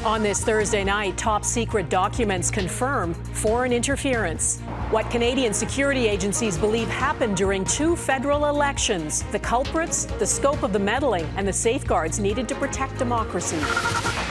On this Thursday night, top secret documents confirm foreign interference. What Canadian security agencies believe happened during 2 federal elections, the culprits, the scope of the meddling, and the safeguards needed to protect democracy.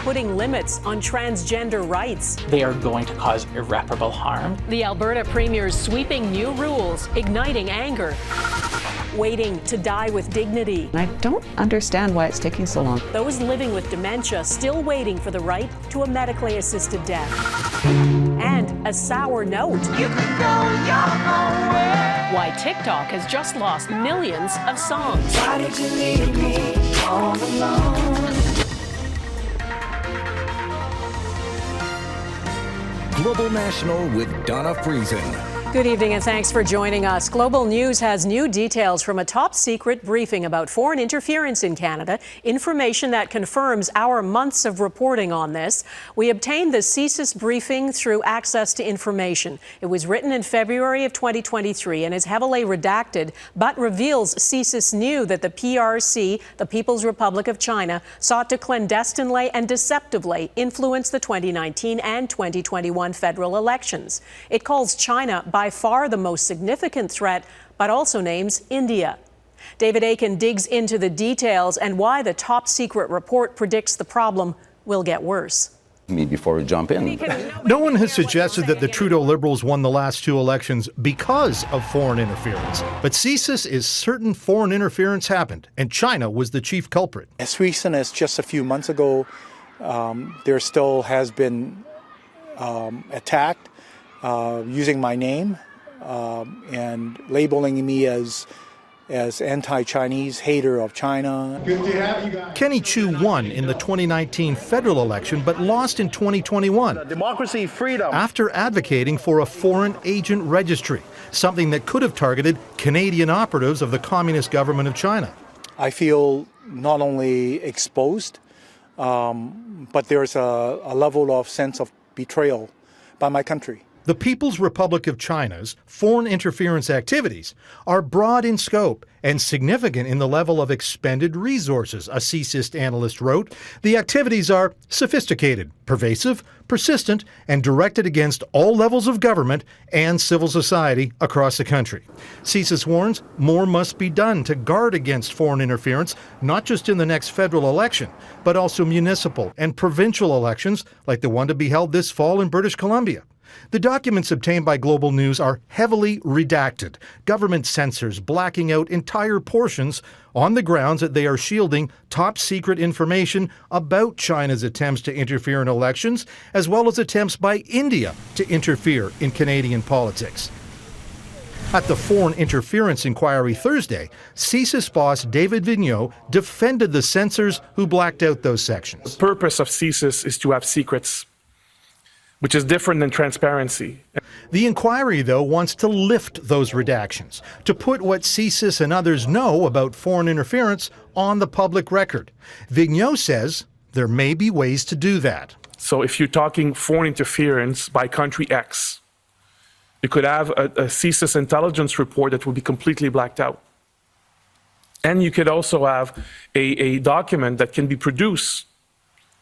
Putting limits on transgender rights. They are going to cause irreparable harm. The Alberta Premier's sweeping new rules, igniting anger. Waiting to die with dignity. I don't understand why it's taking so long. Those living with dementia still waiting for the right to a medically assisted death. And a sour note. You can go your own way. Why TikTok has just lost millions of songs. Why did you leave me all alone? Global National with Donna Friesen. Good evening and thanks for joining us. Global News has new details from a top secret briefing about foreign interference in Canada, information that confirms our months of reporting on this. We obtained the CSIS briefing through Access to Information. It was written in February of 2023 and is heavily redacted, but reveals CSIS knew that the PRC, the People's Republic of China, sought to clandestinely and deceptively influence the 2019 and 2021 federal elections. It calls China by far the most significant threat, but also names India. David Akin digs into the details and why the top secret report predicts the problem will get worse. Before we jump in. No one has suggested that the Trudeau Liberals won the last 2 elections because of foreign interference. But CSIS is certain foreign interference happened, and China was the chief culprit. As recent as just a few months ago, there still has been attacked using my name and labeling me as anti-Chinese, hater of China. Good to have you guys. Kenny Chu won in the 2019 federal election, but lost in 2021. Democracy, freedom. After advocating for a foreign agent registry, something that could have targeted Canadian operatives of the Communist government of China. I feel not only exposed, but there's a level of sense of betrayal by my country. The People's Republic of China's foreign interference activities are broad in scope and significant in the level of expended resources, a CSIS analyst wrote. The activities are sophisticated, pervasive, persistent, and directed against all levels of government and civil society across the country. CSIS warns more must be done to guard against foreign interference, not just in the next federal election, but also municipal and provincial elections like the one to be held this fall in British Columbia. The documents obtained by Global News are heavily redacted, government censors blacking out entire portions on the grounds that they are shielding top secret information about China's attempts to interfere in elections, as well as attempts by India to interfere in Canadian politics. At the Foreign Interference Inquiry Thursday, CSIS boss David Vigneault defended the censors who blacked out those sections. The purpose of CSIS is to have secrets, which is different than transparency. The inquiry, though, wants to lift those redactions, to put what CSIS and others know about foreign interference on the public record. Vigneault says there may be ways to do that. So if you're talking foreign interference by country X, you could have a CSIS intelligence report that will be completely blacked out. And you could also have a document that can be produced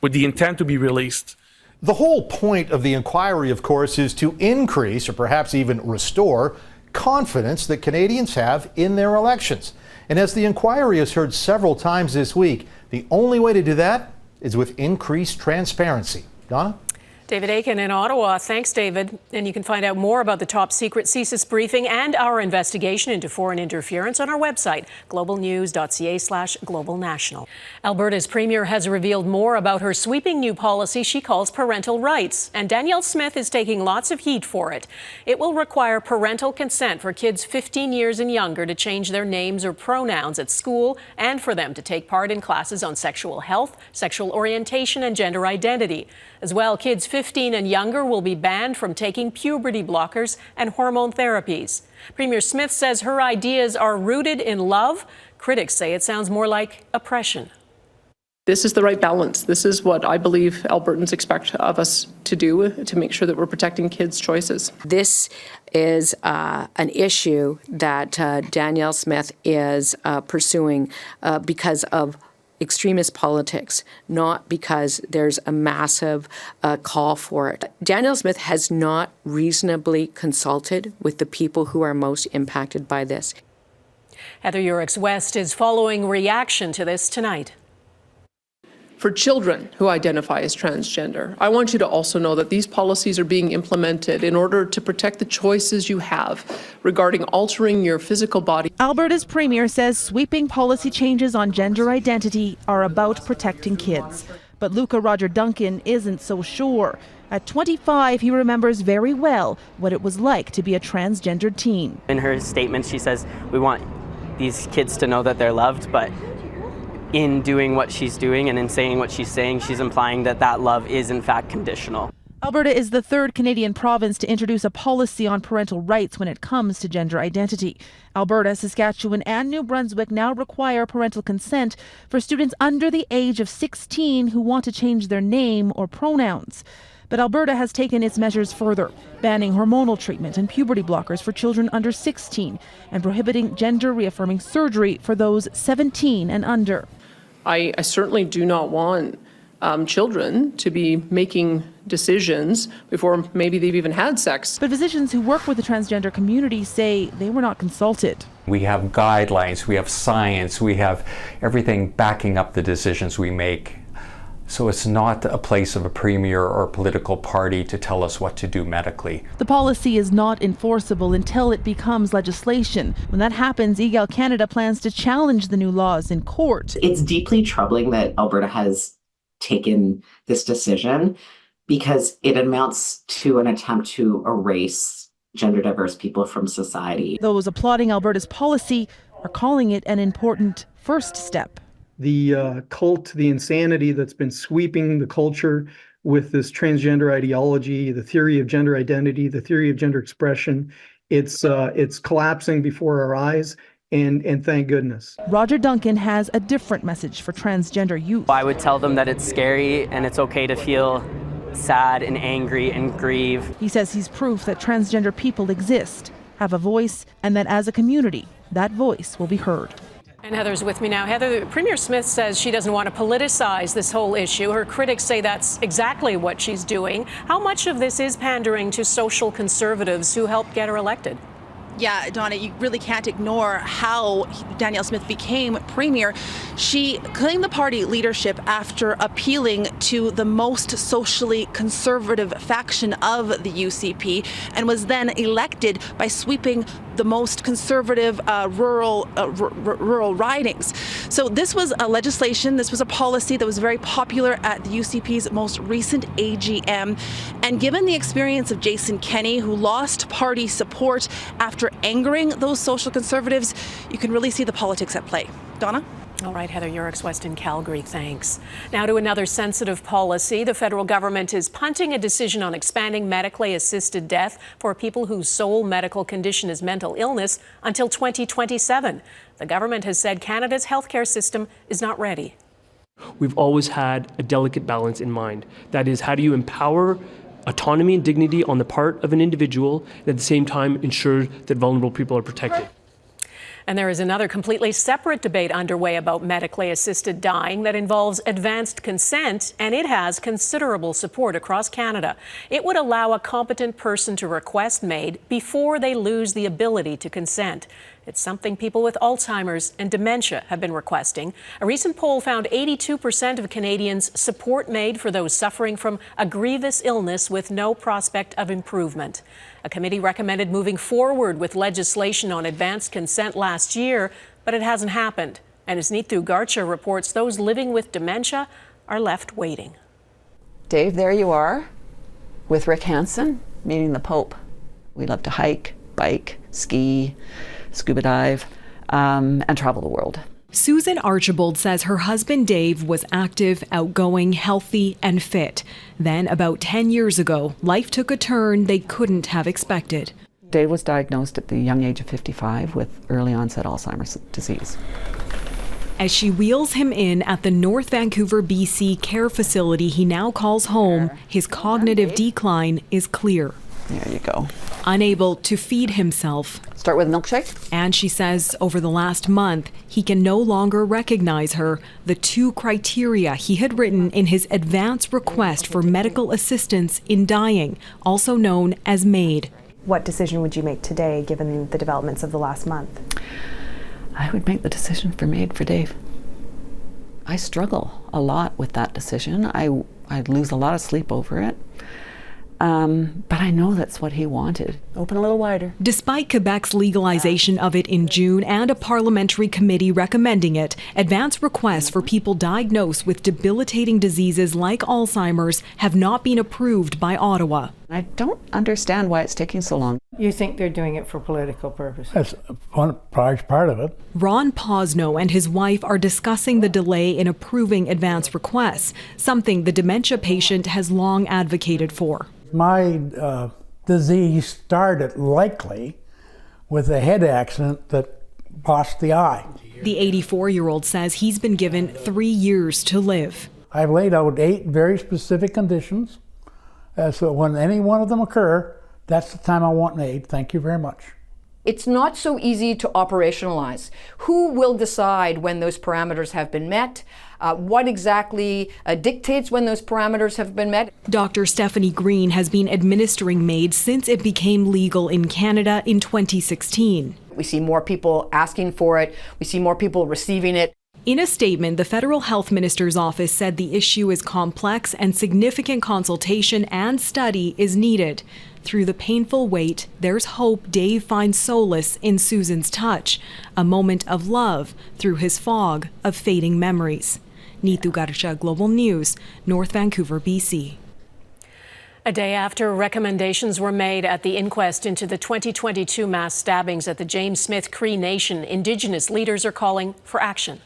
with the intent to be released. The whole point of the inquiry, of course, is to increase or perhaps even restore confidence that Canadians have in their elections. And as the inquiry has heard several times this week, the only way to do that is with increased transparency. Donna? David Akin in Ottawa. Thanks, David. And you can find out more about the top secret CSIS briefing and our investigation into foreign interference on our website, globalnews.ca/globalnational. Alberta's Premier has revealed more about her sweeping new policy she calls Parental Rights, and Danielle Smith is taking lots of heat for it. It will require parental consent for kids 15 years and younger to change their names or pronouns at school and for them to take part in classes on sexual health, sexual orientation, and gender identity. As well, kids 15 and younger will be banned from taking puberty blockers and hormone therapies. Premier Smith says her ideas are rooted in love. Critics say it sounds more like oppression. This is the right balance. This is what I believe Albertans expect of us to do to make sure that we're protecting kids' choices. This is an issue that Danielle Smith is pursuing because of extremist politics, not because there's a massive call for it. Danielle Smith has not reasonably consulted with the people who are most impacted by this. Heather Yourex-West is following reaction to this tonight. For children who identify as transgender, I want you to also know that these policies are being implemented in order to protect the choices you have regarding altering your physical body. Alberta's Premier says sweeping policy changes on gender identity are about protecting kids. But Luca Roger Duncan isn't so sure. At 25, he remembers very well what it was like to be a transgendered teen. In her statement, she says, we want these kids to know that they're loved, but in doing what she's doing and in saying what she's saying, she's implying that that love is in fact conditional. Alberta is the third Canadian province to introduce a policy on parental rights when it comes to gender identity. Alberta, Saskatchewan, and New Brunswick now require parental consent for students under the age of 16 who want to change their name or pronouns. But Alberta has taken its measures further, banning hormonal treatment and puberty blockers for children under 16 and prohibiting gender-reaffirming surgery for those 17 and under. I certainly do not want children to be making decisions before maybe they've even had sex. But physicians who work with the transgender community say they were not consulted. We have guidelines, we have science, we have everything backing up the decisions we make. So it's not a place of a premier or a political party to tell us what to do medically. The policy is not enforceable until it becomes legislation. When that happens, EGAL Canada plans to challenge the new laws in court. It's deeply troubling that Alberta has taken this decision because it amounts to an attempt to erase gender diverse people from society. Those applauding Alberta's policy are calling it an important first step. The cult, the insanity that's been sweeping the culture with this transgender ideology, the theory of gender identity, the theory of gender expression, it's collapsing before our eyes, and thank goodness. Roger Duncan has a different message for transgender youth. I would tell them that it's scary and it's okay to feel sad and angry and grieve. He says he's proof that transgender people exist, have a voice, and that as a community, that voice will be heard. And Heather's with me now. Heather, Premier Smith says she doesn't want to politicize this whole issue. Her critics say that's exactly what she's doing. How much of this is pandering to social conservatives who helped get her elected? Yeah, Donna, you really can't ignore how Danielle Smith became premier. She claimed the party leadership after appealing to the most socially conservative faction of the UCP and was then elected by sweeping the most conservative rural ridings. So this was a legislation, this was a policy that was very popular at the UCP's most recent AGM. And given the experience of Jason Kenney, who lost party support after angering those social conservatives, you can really see the politics at play. Donna? All right, Heather Yourex-West in Calgary, thanks. Now to another sensitive policy. The federal government is punting a decision on expanding medically assisted death for people whose sole medical condition is mental illness until 2027. The government has said Canada's healthcare system is not ready. We've always had a delicate balance in mind. That is, how do you empower autonomy and dignity on the part of an individual and at the same time ensure that vulnerable people are protected? And there is another completely separate debate underway about medically assisted dying that involves advanced consent, and it has considerable support across Canada. It would allow a competent person to request MAID before they lose the ability to consent. It's something people with Alzheimer's and dementia have been requesting. A recent poll found 82% of Canadians support MAID for those suffering from a grievous illness with no prospect of improvement. A committee recommended moving forward with legislation on advanced consent last year, but it hasn't happened. And as Neetu Garcha reports, those living with dementia are left waiting. Dave, there you are with Rick Hansen meeting the Pope. We love to hike, bike, ski, scuba dive, and travel the world. Susan Archibald says her husband Dave was active, outgoing, healthy, and fit. Then, about 10 years ago, life took a turn they couldn't have expected. Dave was diagnosed at the young age of 55 with early onset Alzheimer's disease. As she wheels him in at the North Vancouver, BC care facility he now calls home, his cognitive decline is clear. There you go. unable to feed himself. Start with milkshake. And she says over the last month, he can no longer recognize her, the 2 criteria he had written in his advance request for medical assistance in dying, also known as MAID. What decision would you make today, given the developments of the last month? I would make the decision for MAID for Dave. I struggle a lot with that decision. I'd lose a lot of sleep over it. But I know that's what he wanted. Open a little wider. Despite Quebec's legalization of it in June and a parliamentary committee recommending it, advance requests for people diagnosed with debilitating diseases like Alzheimer's have not been approved by Ottawa. I don't understand why it's taking so long. You think they're doing it for political purposes? That's one large part of it. Ron Posno and his wife are discussing the delay in approving advance requests, something the dementia patient has long advocated for. My disease started likely with a head accident that lost the eye. The 84-year-old says he's been given 3 years to live. I've laid out 8 very specific conditions. So when any one of them occur, that's the time I want an aid. Thank you very much. It's not so easy to operationalize. Who will decide when those parameters have been met? What exactly dictates when those parameters have been met? Dr. Stephanie Green has been administering MAID since it became legal in Canada in 2016. We see more people asking for it. We see more people receiving it. In a statement, the Federal Health Minister's office said the issue is complex and significant consultation and study is needed. Through the painful wait, there's hope Dave finds solace in Susan's touch, a moment of love through his fog of fading memories. Neetu Garsha, Global News, North Vancouver, BC. A day after recommendations were made at the inquest into the 2022 mass stabbings at the James Smith Cree Nation, Indigenous leaders are calling for action.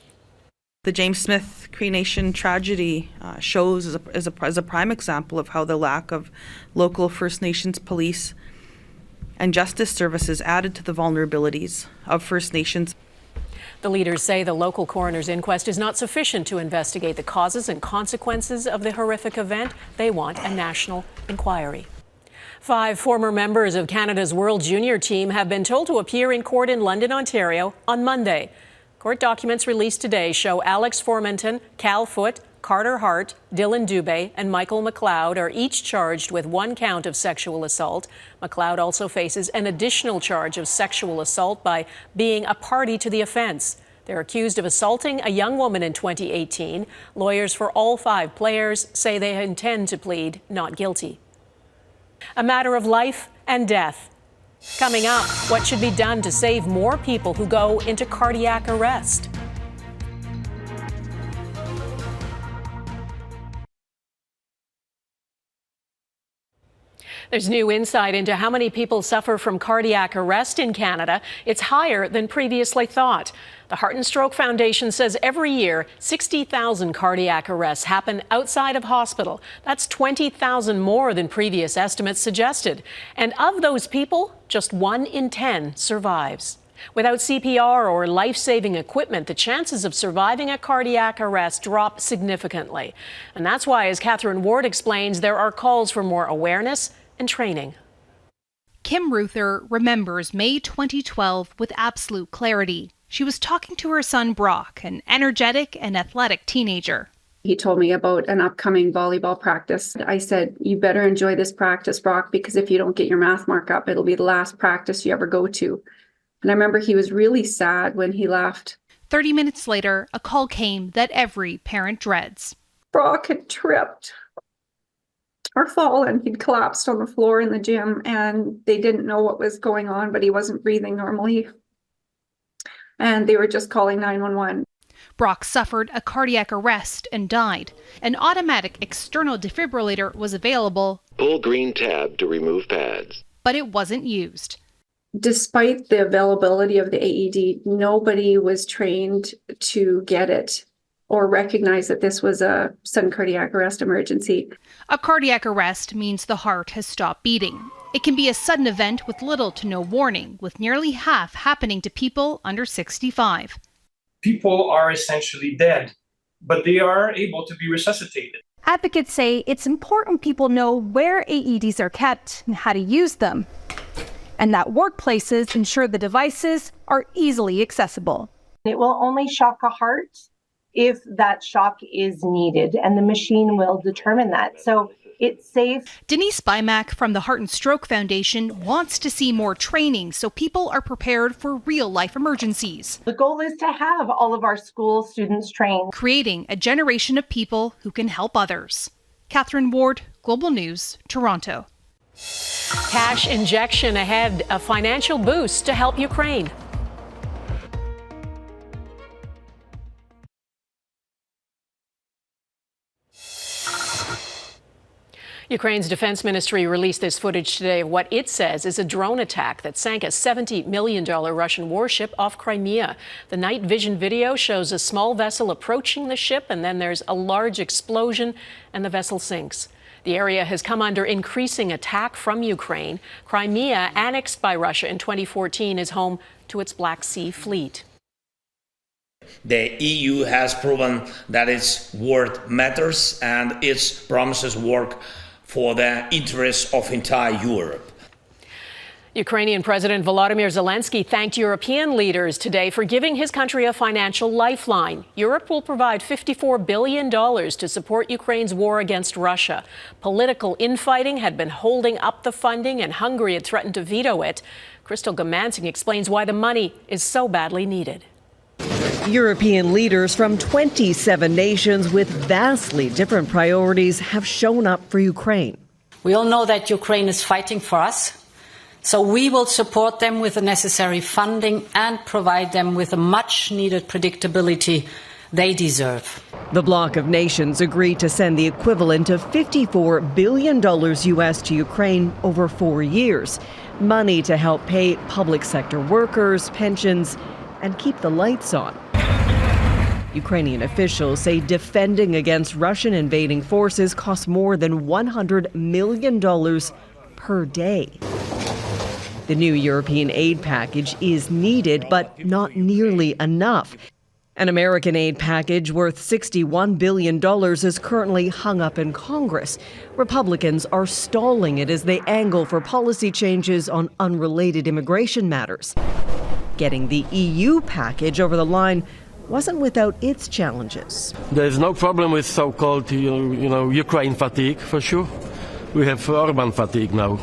The James Smith Cree Nation tragedy shows as a prime example of how the lack of local First Nations police and justice services added to the vulnerabilities of First Nations. The leaders say the local coroner's inquest is not sufficient to investigate the causes and consequences of the horrific event. They want a national inquiry. 5 former members of Canada's World Junior team have been told to appear in court in London, Ontario on Monday. Court documents released today show Alex Formenton, Cal Foote, Carter Hart, Dylan Dubé, and Michael McLeod are each charged with 1 count of sexual assault. McLeod also faces an additional charge of sexual assault by being a party to the offense. They're accused of assaulting a young woman in 2018. Lawyers for all 5 players say they intend to plead not guilty. A matter of life and death. Coming up, what should be done to save more people who go into cardiac arrest? There's new insight into how many people suffer from cardiac arrest in Canada. It's higher than previously thought. The Heart and Stroke Foundation says every year, 60,000 cardiac arrests happen outside of hospital. That's 20,000 more than previous estimates suggested. And of those people, just 1 in 10 survives. Without CPR or life-saving equipment, the chances of surviving a cardiac arrest drop significantly. And that's why, as Catherine Ward explains, there are calls for more awareness and training. Kim Ruther remembers May 2012 with absolute clarity. She was talking to her son Brock, an energetic and athletic teenager. He told me about an upcoming volleyball practice. I said, you better enjoy this practice, Brock, because if you don't get your math mark up, it'll be the last practice you ever go to. And I remember he was really sad when he left. 30 minutes later, a call came that every parent dreads. Brock had tripped or fallen. He'd collapsed on the floor in the gym, and they didn't know what was going on, but he wasn't breathing normally. And they were just calling 911. Brock suffered a cardiac arrest and died. An automatic external defibrillator was available. Pull green tab to remove pads. But it wasn't used. Despite the availability of the AED, nobody was trained to get it or recognize that this was a sudden cardiac arrest emergency. A cardiac arrest means the heart has stopped beating. It can be a sudden event with little to no warning, with nearly half happening to people under 65. People are essentially dead, but they are able to be resuscitated. Advocates say it's important people know where AEDs are kept and how to use them. and that workplaces ensure the devices are easily accessible. It will only shock a heart if that shock is needed, and the machine will determine that. So it's safe. Denise Bymack from the Heart and Stroke Foundation wants to see more training so people are prepared for real-life emergencies. The goal is to have all of our school students trained. Creating a generation of people who can help others. Catherine Ward, Global News, Toronto. Cash injection ahead, a financial boost to help Ukraine. Ukraine's defense ministry released this footage today of what it says is a drone attack that sank a $70 million Russian warship off Crimea. The night vision video shows a small vessel approaching the ship, and then there's a large explosion and the vessel sinks. The area has come under increasing attack from Ukraine. Crimea, annexed by Russia in 2014, is home to its Black Sea fleet. The EU has proven that its word matters and its promises work for the interests of entire Europe. Ukrainian President Volodymyr Zelensky thanked European leaders today for giving his country a financial lifeline. Europe will provide $54 billion to support Ukraine's war against Russia. Political infighting had been holding up the funding, and Hungary had threatened to veto it. Crystal Gamansing explains why the money is so badly needed. European leaders from 27 nations with vastly different priorities have shown up for Ukraine. We all know that Ukraine is fighting for us, so we will support them with the necessary funding and provide them with the much-needed predictability they deserve. The bloc of nations agreed to send the equivalent of $54 billion US to Ukraine over 4 years, money to help pay public sector workers, pensions, and keep the lights on. Ukrainian officials say defending against Russian invading forces costs more than $100 million per day. The new European aid package is needed, but not nearly enough. An American aid package worth $61 billion is currently hung up in Congress. Republicans are stalling it as they angle for policy changes on unrelated immigration matters. Getting the EU package over the line wasn't without its challenges. There's no problem with so-called, Ukraine fatigue, for sure. We have Orban fatigue now.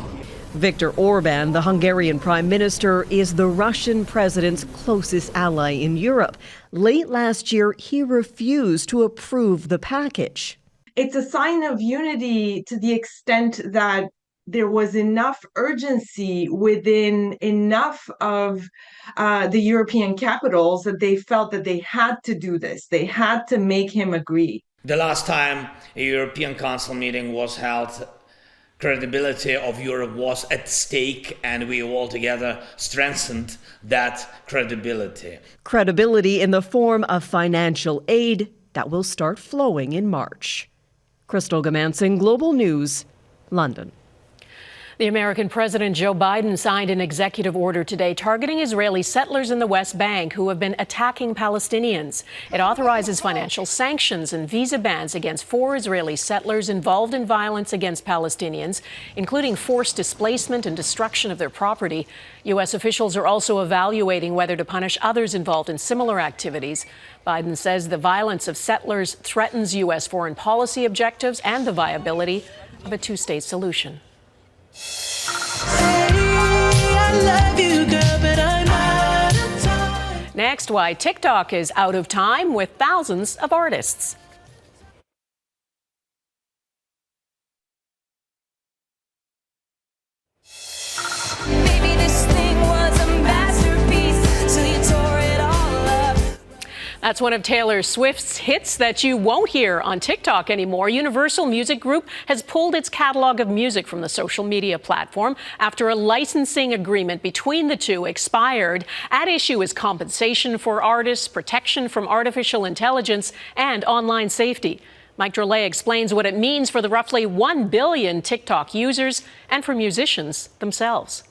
Viktor Orban, the Hungarian prime minister, is the Russian president's closest ally in Europe. Late last year, he refused to approve the package. It's a sign of unity to the extent that there was enough urgency within enough of the European capitals that they felt that they had to do this. They had to make him agree. The last time a European Council meeting was held, credibility of Europe was at stake, and we all together strengthened that credibility. Credibility in the form of financial aid that will start flowing in March. Crystal Gamansing, Global News, London. The American President Joe Biden signed an executive order today targeting Israeli settlers in the West Bank who have been attacking Palestinians. It authorizes financial sanctions and visa bans against 4 Israeli settlers involved in violence against Palestinians, including forced displacement and destruction of their property. U.S. officials are also evaluating whether to punish others involved in similar activities. Biden says the violence of settlers threatens U.S. foreign policy objectives and the viability of a two-state solution. Next, why TikTok is out of time with thousands of artists. Maybe this thing was a masterpiece, so you tore it all up. That's one of Taylor Swift's hits that you won't hear on TikTok anymore. Universal Music Group has pulled its catalog of music from the social media platform after a licensing agreement between the two expired. At issue is compensation for artists, protection from artificial intelligence, and online safety. Mike Drolet explains what it means for the roughly 1 billion TikTok users and for musicians themselves.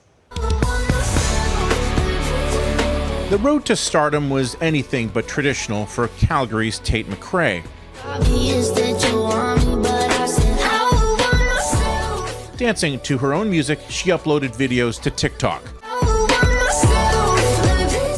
The road to stardom was anything but traditional for Calgary's Tate McRae. Dancing to her own music, she uploaded videos to TikTok.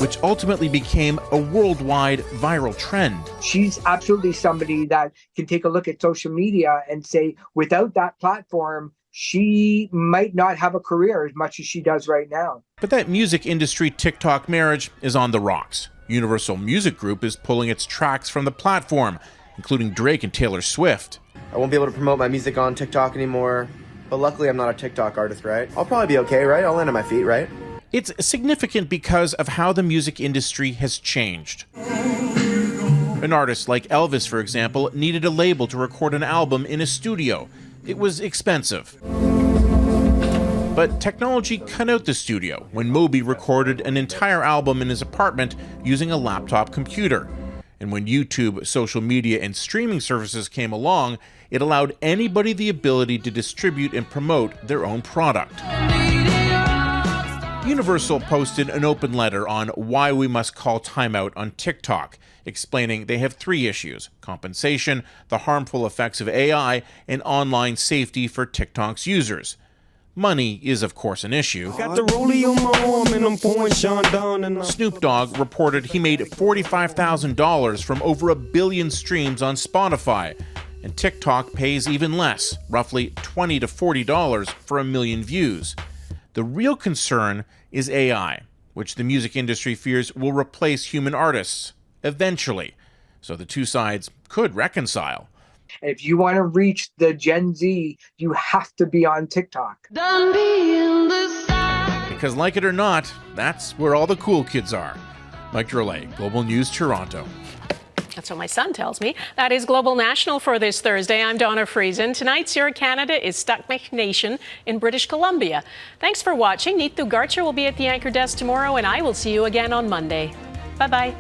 which ultimately became a worldwide viral trend. She's absolutely somebody that can take a look at social media and say, without that platform, she might not have a career as much as she does right now. But that music industry TikTok marriage is on the rocks. Universal Music Group is pulling its tracks from the platform, including Drake and Taylor Swift. I won't be able to promote my music on TikTok anymore, but luckily I'm not a TikTok artist, right? I'll probably be okay, right? I'll land on my feet, right? It's significant because of how the music industry has changed. An artist like Elvis, for example, needed a label to record an album in a studio. It was expensive. But technology cut out the studio when Moby recorded an entire album in his apartment using a laptop computer. And when YouTube, social media, and streaming services came along, it allowed anybody the ability to distribute and promote their own product. Universal posted an open letter on why we must call timeout on TikTok, explaining they have 3 issues: compensation, the harmful effects of AI, and online safety for TikTok's users. Money is, of course, an issue. Snoop Dogg reported he made $45,000 from over 1 billion streams on Spotify, and TikTok pays even less, roughly $20 to $40 for 1 million views. The real concern is AI, which the music industry fears will replace human artists eventually. So the two sides could reconcile. And if you want to reach the Gen Z, you have to be on TikTok. Because like it or not, that's where all the cool kids are. Mike Drolet, Global News, Toronto. That's what my son tells me. That is Global National for this Thursday. I'm Donna Friesen. Tonight's Your Canada is Stukmek Nation in British Columbia. Thanks for watching. Neetu Garcha will be at the anchor desk tomorrow, and I will see you again on Monday. Bye-bye.